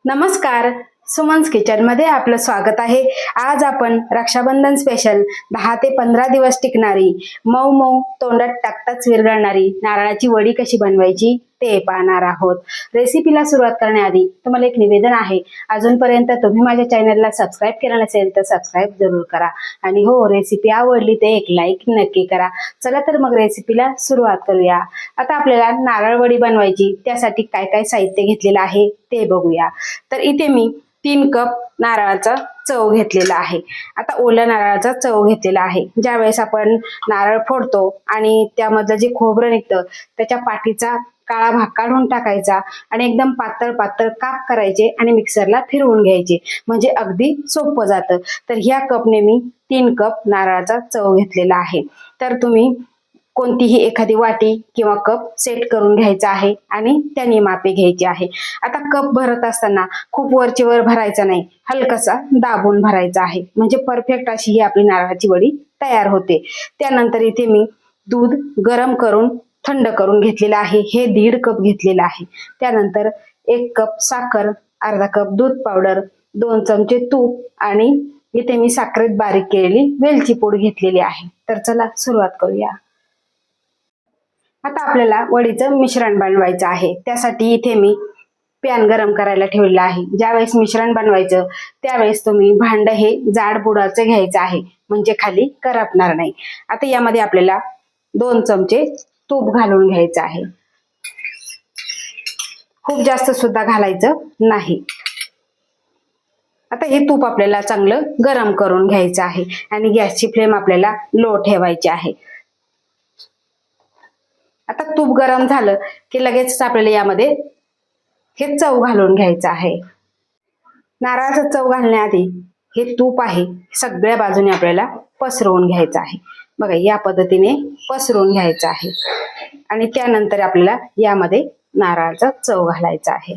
नमस्कार, सुमन्स किचन मध्ये आपलं स्वागत आहे। आज आपण रक्षाबंधन स्पेशल 10 ते 15 दिवस टिकणारी मऊ मऊ तोंडात टाकताच विरघळणारी नारळाची वडी कशी बनवायची ते पाहणार आहोत। रेसिपीला सुरुवात करण्याआधी तुम्हाला एक निवेदन आहे, अजूनपर्यंत तुम्ही माझ्या चॅनलला सबस्क्राइब केलं नसेल तर सबस्क्राइब जरूर करा आणि हो, रेसिपी आवडली तर एक लाईक नक्की करा। चला तर मग रेसिपीला सुरुवात करूया। आता आपल्याला नारळ वडी बनवायची, त्यासाठी काय काय साहित्य घेतलेलं आहे ते बघूया। तर इथे मी 3 कप नारळाचा चव घेतलेला आहे। आता ओल्या नारळाचा चव घेतलेला आहे। ज्यावेळेस आपण नारळ फोडतो आणि त्यामधलं जे खोबरं निघतं त्याच्या पाठीचा काळा भाग काढून टाकायचा आणि एकदम पातळ पातळ काप करायचे आणि मिक्सरला फिरवून घ्यायचे, म्हणजे अगदी सोपं जातं। तर ह्या कपने मी 3 कप नारळाचा चव घेतलेला आहे। तर तुम्ही कोणतीही एखादी वाटी किंवा कप सेट करून घ्यायचा आहे आणि त्याने मापे घ्यायची आहे। आता कप भरत असताना खूप वरचे वर भरायचा नाही, हलकासा दाबून भरायचा आहे, म्हणजे परफेक्ट अशी ही आपली नारळाची वडी तयार होते। त्यानंतर इथे मी दूध गरम करून थंड करून घेतलेलं आहे, हे 1.5 कप घेतलेलं आहे। त्यानंतर 1 कप साखर, अर्धा कप दूध पावडर, 2 चमचे तूप आणि इथे मी साखरेत बारीक केलेली वेलची पूड घेतलेली आहे। तर चला सुरुवात करूया। आता आपल्याला वडीचं मिश्रण बनवायचं आहे। त्यासाठी इथे मी पॅन गरम करायला ठेवलेला आहे। ज्यावेळेस मिश्रण बनवायचं त्यावेळेस तुम्ही भांड हे जाड बुडाचं घ्यायचं आहे, म्हणजे खाली करपणार नाही। आता यामध्ये आपल्याला 2 चमचे तूप घालून घ्यायचं आहे, खूप जास्त सुद्धा घालायचं नाही। आता हे तूप आपल्याला चांगलं गरम करून घ्यायचं आहे आणि गॅसची फ्लेम आपल्याला लो ठेवायची आहे। आता तूप गरम झालं की लगेच आपल्याला यामध्ये हे चव घालून घ्यायचं आहे। नारळाचं चव घालण्याआधी हे तूप आहे सगळ्या बाजूने आपल्याला पसरवून घ्यायचं आहे। बघा, या पद्धतीने पसरवून घ्यायचं आहे आणि त्यानंतर आपल्याला यामध्ये नारळाचा चव घालायचा आहे।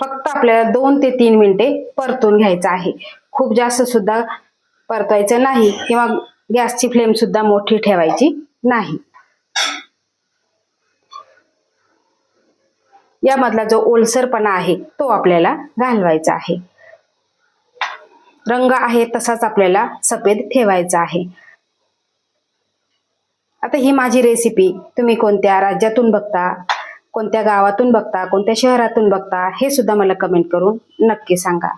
फक्त आपल्याला 2 ते 3 मिनिटे परतून घ्यायचं आहे, खूप जास्त सुद्धा परतवायचं नाही किंवा गॅसची फ्लेम सुद्धा मोठी ठेवायची नाही। यामधला जो ओलसरपणा आहे तो आपल्याला घालवायचा आहे। रंग आहे तसाच आपल्याला सफेद ठेवायचा आहे। आता ही माझी रेसिपी तुम्ही कोणत्या राज्यातून बघता, कोणत्या गावातून बघता, कोणत्या शहरातून बघता, हे सुद्धा मला कमेंट करून नक्की सांगा।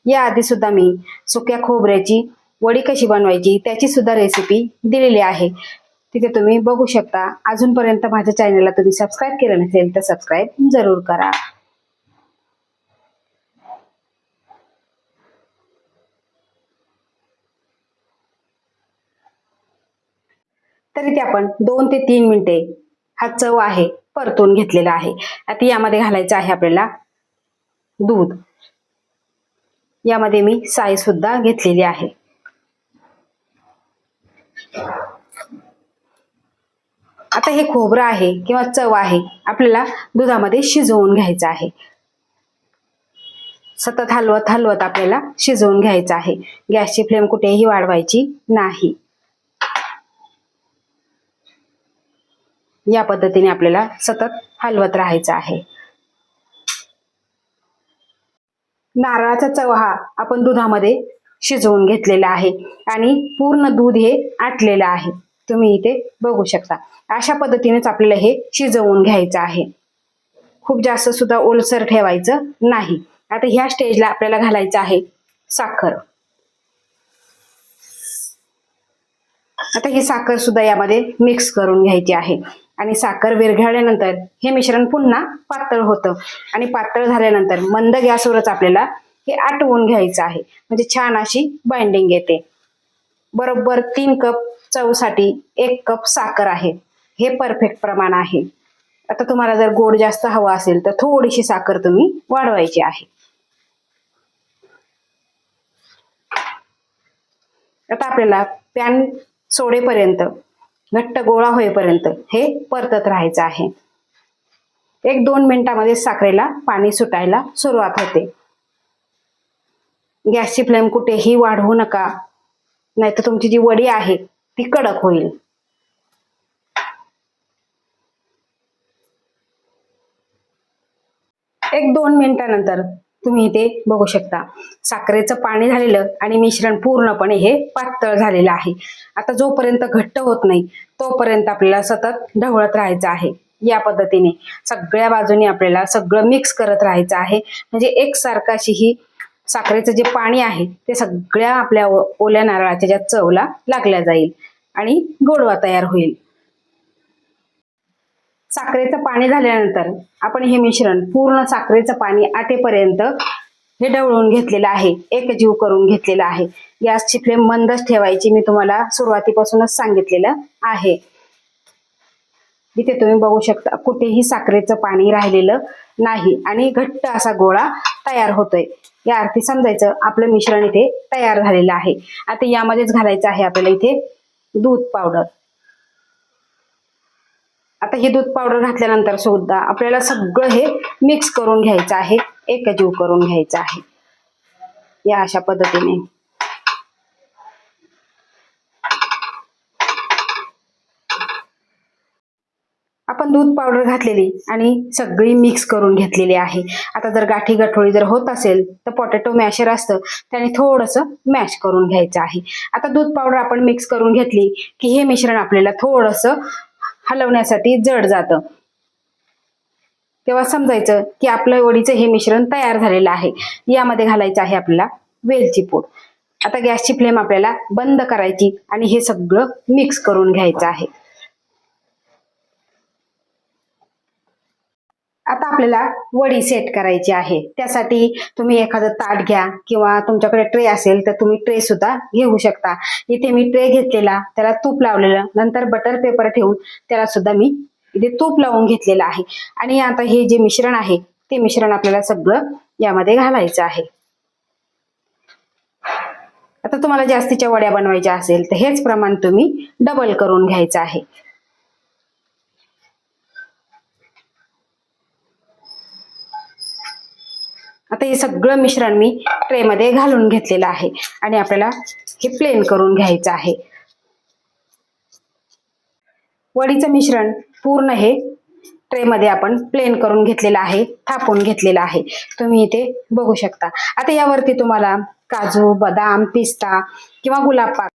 याआधी सुद्धा मी सुक्या खोबऱ्याची वडी कशी बनवायची त्याची सुद्धा रेसिपी दिलेली आहे, तिथे तुम्ही बघू शकता। अजूनपर्यंत माझ्या चॅनलला तुम्ही सबस्क्राइब केलं नसेल तर सबस्क्राइब जरूर करा। तर इथे आपण 2 ते 3 मिनिटे हा चव आहे परतून घेतलेला आहे। आता यामध्ये घालायचं आहे आपल्याला दूध। यामध्ये मी साय सुद्धा घेतलेली आहे। आता हे खोबरं आहे किंवा चव आहे आपल्याला दुधामध्ये शिजवून घ्यायचं आहे। सतत हलवत हलवत आपल्याला शिजवून घ्यायचं आहे। गॅसची फ्लेम कुठेही वाढवायची नाही। या पद्धतीने आपल्याला सतत हलवत राहायचं आहे। नारळाचा चव हा आपण दुधामध्ये शिजवून घेतलेला आहे आणि पूर्ण दूध हे आटलेलं आहे, तुम्ही इथे बघू शकता। अशा पद्धतीनेच आपल्याला हे शिजवून घ्यायचं आहे, खूप जास्त सुद्धा ओलसर ठेवायचं नाही। आता ह्या स्टेजला आपल्याला घालायचं आहे साखर। आता ही साखर सुद्धा यामध्ये मिक्स करून घ्यायची आहे आणि साखर विरघळल्यानंतर हे मिश्रण पुन्हा पातळ होतं आणि पातळ झाल्यानंतर मंद गॅसवरच आपल्याला हे आटवून घ्यायचं आहे, म्हणजे छान अशी बाइंडिंग येते। बरोबर 3 कप चवसाठी 1 कप साखर आहे, हे परफेक्ट प्रमाण आहे। आता तुम्हाला जर गोड जास्त हवा असेल तर थोडीशी साखर तुम्ही वाढवायची आहे। आता आपल्याला पॅन सोडेपर्यंत, घट्ट गोळा होईपर्यंत हे परतत राहायचं आहे। 1-2 मिनिटांमध्ये साखरेला पाणी सुटायला सुरुवात होते। गॅसची फ्लेम कुठेही वाढवू नका, नाहीतर तुमची जी वडी आहे ती कडक होईल। एक 2 मिनिटानंतर तुम्ही इथे बघू शकता साखरेचं पाणी झालेलं आणि मिश्रण पूर्णपणे हे पातळ झालेलं आहे. आता जोपर्यंत घट्ट होत नाही तोपर्यंत आपल्याला सतत ढवळत राहायचं आहे. या पद्धतीने सगळ्या बाजूने आपल्याला सगळं मिक्स करत राहायचं आहे, म्हणजे एकसारखं अशी ही साखरेचं जे पाणी आहे ते सगळ्या आपल्या ओल्या नारळाच्या ज्या चवला लागल्या जाईल आणि गोडवा तयार होईल. साखरेचं पाणी झाल्यानंतर आपण हे मिश्रण पूर्ण साखरेचं पाणी आटेपर्यंत हे ढवळून घेतलेलं आहे, एकजीव करून घेतलेलं आहे. गॅसची फ्लेम मंदच ठेवायची, मी तुम्हाला सुरुवातीपासूनच सांगितलेलं आहे. इथे तुम्ही बघू शकता कुठेही साखरेचं पाणी राहिलेलं नाही आणि घट्ट असा गोळा तयार होतोय. या अर्थी समजायचं आपलं मिश्रण इथे तयार झालेलं आहे. आता यामध्येच घालायचं आहे आपल्याला इथे दूध पावडर. आता ही दूध पावडर घातल्यानंतर सुद्धा आपल्याला सगळं हे मिक्स करून घ्यायचं आहे, एकजीव करून घ्यायचं आहे या अशा पद्धतीने. आपण दूध पावडर घातलेली आणि सगळी मिक्स करून घेतलेली आहे. आता जर गाठी गठोळी जर होत असेल तर पोटॅटो मॅशर असतं त्याने थोडंसं मॅश करून घ्यायचं आहे. आता दूध पावडर आपण मिक्स करून घेतली की हे मिश्रण आपल्याला थोडंसं हलवण्यासाठी जड जातं. तेव्हा समजायचं की आपलं वडीचं हे मिश्रण तयार झालेलं आहे. यामध्ये घालायचं आहे आपल्याला वेलची पूड. आता गॅसची फ्लेम आपल्याला बंद करायची आणि हे सगळं मिक्स करून घ्यायचं आहे. आता आपल्याला वडी सेट करायची आहे. त्यासाठी तुम्ही एखादं ताट घ्या किंवा तुमच्याकडे ट्रे असेल तर तुम्ही ट्रे सुद्धा घेऊ शकता. इथे मी ट्रे घेतलेला, त्याला तूप लावलेलं, नंतर बटर पेपर ठेवून त्याला सुद्धा मी इथे तूप लावून घेतलेलं आहे. आणि आता हे जे मिश्रण आहे ते मिश्रण आपल्याला सगळं यामध्ये घालायचं आहे. आता तुम्हाला जास्तीच्या वड्या बनवायच्या असेल तर हेच प्रमाण तुम्ही डबल करून घ्यायचं आहे. आता हे सगळं मिश्रण मी ट्रे मध्ये घालून घेतलेलं आहे आणि आपल्याला हे प्लेन करून घ्यायचं आहे. वडीचं मिश्रण पूर्ण हे ट्रे मध्ये आपण प्लेन करून घेतलेलं आहे, थापून घेतलेलं आहे. तुम्ही इथे बघू शकता. आता यावरती तुम्हाला काजू, बदाम, पिस्ता किंवा गुलाब पाक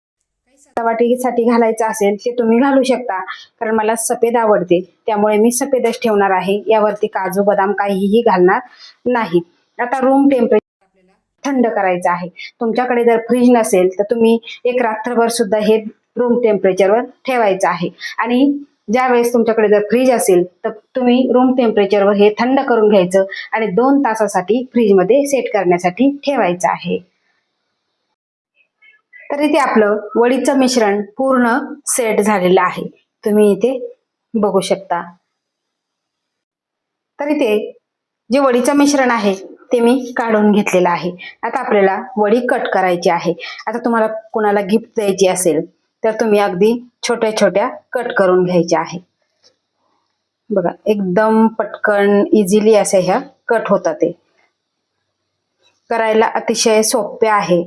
सजावटीसाठी घालायचं असेल ते तुम्ही घालू शकता. कारण मला सफेद आवडते त्यामुळे मी सफेदच ठेवणार आहे. यावरती काजू, बदाम काहीही घालणार नाही. आता रूम टेम्परेचर आपल्याला थंड करायचं आहे. तुमच्याकडे जर फ्रीज नसेल तर तुम्ही एक रात्रभर सुद्धा हे रूम टेम्परेचरवर ठेवायचं आहे. आणि ज्या वेळेस तुमच्याकडे जर फ्रीज असेल तर तुम्ही रूम टेम्परेचरवर हे थंड करून घ्यायचं आणि 2 तासासाठी फ्रीजमध्ये सेट करण्यासाठी ठेवायचं आहे. तर इथे आपलं वडीचं मिश्रण पूर्ण सेट झालेलं आहे. तुम्ही इथे बघू शकता. तर इथे जे वडीचं मिश्रण आहे ते मी काढून घेतलेलं आहे. आता आपल्याला वडी कट करायची आहे. आता तुम्हाला कोणाला गिफ्ट द्यायची असेल तर तुम्ही अगदी छोट्या छोट्या कट करून घ्यायच्या आहे. बघा एकदम पटकन इझिली असे ह्या कट होतात. ते करायला अतिशय सोपे आहे.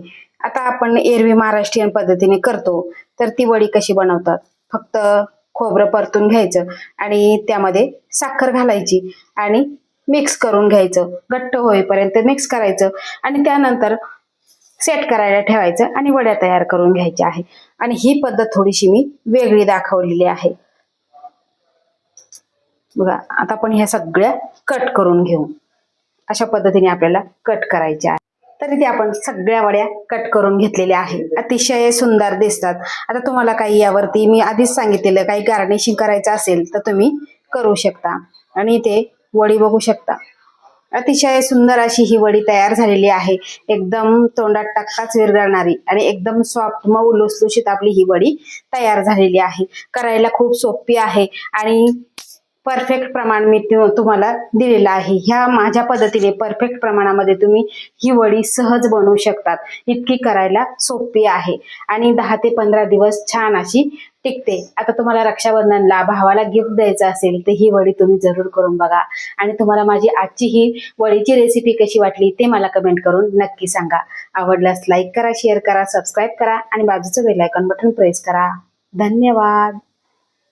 आता आपण एरवी महाराष्ट्रीयन पद्धतीने करतो तर ती वडी कशी बनवतात, फक्त खोबरं परतून घ्यायचं आणि त्यामध्ये साखर घालायची आणि मिक्स करून घ्यायचं, घट्ट होईपर्यंत मिक्स करायचं आणि त्यानंतर सेट करायला ठेवायचं आणि वड्या तयार करून घ्यायच्या आहे. आणि ही पद्धत थोडीशी मी वेगळी दाखवलेली आहे. बघा आता आपण ह्या सगळ्या कट करून घेऊ. अशा पद्धतीने आपल्याला कट करायच्या आहे. तर इथे आपण सगळ्या वड्या कट करून घेतलेल्या आहे. अतिशय सुंदर दिसतात. आता तुम्हाला काही यावरती मी आधीच सांगितलेलं काही गार्निशिंग करायचं असेल तर तुम्ही करू शकता. आणि इथे वडी बघू शकता. अतिशय सुंदर अशी ही वडी तयार झालेली आहे. एकदम तोंडात टाकताच विरघळणारी आणि एकदम सॉफ्ट मऊ लुसलुशीत आपली ही वडी तयार झालेली आहे. करायला खूप सोपी आहे आणि परफेक्ट प्रमाण मी तुम्हाला दिलेलं आहे. ह्या माझ्या पद्धतीने परफेक्ट प्रमाणामध्ये तुम्ही ही वडी सहज बनवू शकतात. इतकी करायला सोपी आहे आणि 10 ते 15 दिवस छान अशी टिकते. आता तुम्हाला रक्षाबंधनला भावाला गिफ्ट द्यायचं असेल तर ही वडी तुम्ही जरूर करून बघा. आणि तुम्हाला माझी आजची ही वडीची रेसिपी कशी वाटली ते मला कमेंट करून नक्की सांगा. आवडल्यास लाईक करा, शेअर करा, सबस्क्राईब करा आणि बाजूचं बेल आयकॉन बटन प्रेस करा. धन्यवाद.